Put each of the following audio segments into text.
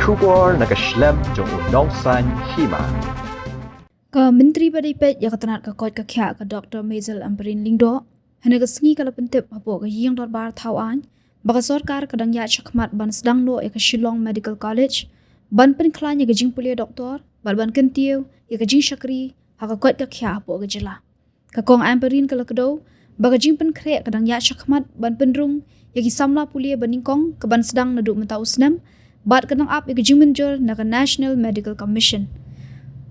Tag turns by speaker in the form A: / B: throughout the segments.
A: Shubor nakaslem jong unongsan Hima.
B: Ka Menteri Badipet ya katanat ka kot ka kya ka Dr. Maisel Amperin Lingdo hana ka sengi kala pentip hapo ka ying dot bar thawan baka sorkar kadang ya chakmat ban Sdang lo ya ka Shillong Medical College ban pen klan ya ka jing pulia doktor ban kentiu ya ka jing shakri ha ka kot ka kya hapo ka jela ka kong Amperin kala kedo baka jing pen kre kadang ya chakmat ban penrung ya ki samla pulia baning kong ka ban Sdang na du mata usnam bat kadang ap ya ka jing Mynjur na ka National Medical Commission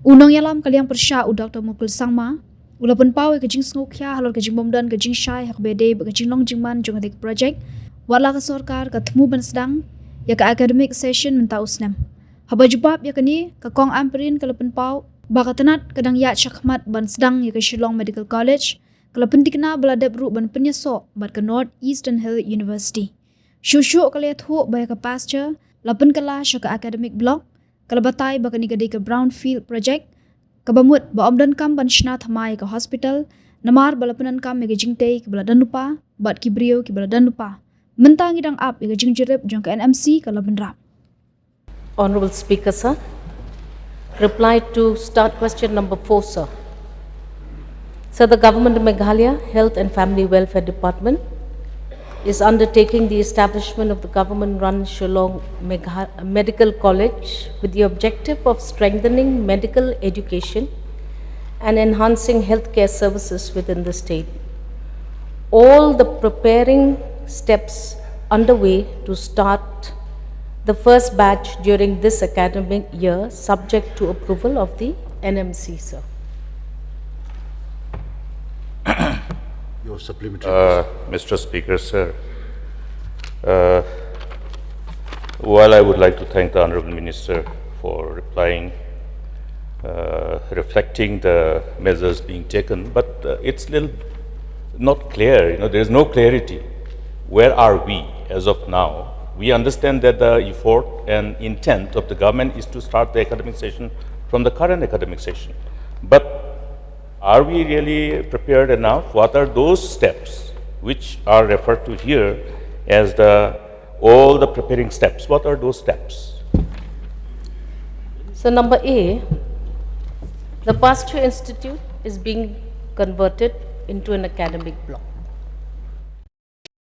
B: Unang yalam kaliang persya u Dr. Mukul Sangma ulapun pau ke jing snokya halor ke jing bomdan ke jing shai hak bede ke jing long jingman jong adik project wala ka sorkar ka temu ban Sdang ya ka academic session menta usnam haba jubab ya kani ka kong Amperin kalapun pau baka tanat kadang ya chakmat ban Sdang ya ka Shillong Medical College kalapun tikna beladab ru ban penyeso bat ke North Eastern Hill University shushu kaliat hu baya ka pasture lapun kala sya ka academic block Kalabatay baka ni gadi ka brownfield project kabamut ba omdan kam ban shna thamai ka hospital namar balapunan kam me jingtei ki baladan lupa bat ki brio ki baladan lupa mentang idang ap ye jing jirep jong ka NMC kala benrap
C: Honorable Speaker, sir. Reply to start question number 4, sir. Sir, the Government of Meghalaya Health and Family Welfare Department is undertaking the establishment of the government-run Shillong Medical College with the objective of strengthening medical education and enhancing healthcare services within the state. All the preparing steps underway to start the first batch during this academic year, subject to approval of the NMC, sir.
D: Your supplementary.
E: Mr. Speaker, sir, while I would like to thank the Honourable Minister for replying, reflecting the measures being taken, but it's little not clear. There is no clarity. Where are we as of now? We understand that the effort and intent of the government is to start the academic session from the current academic session, but are we really prepared enough? What are those steps which are referred to here as all the preparing steps? What are those steps?
C: So number A, the Pasture Institute is being converted into an academic block.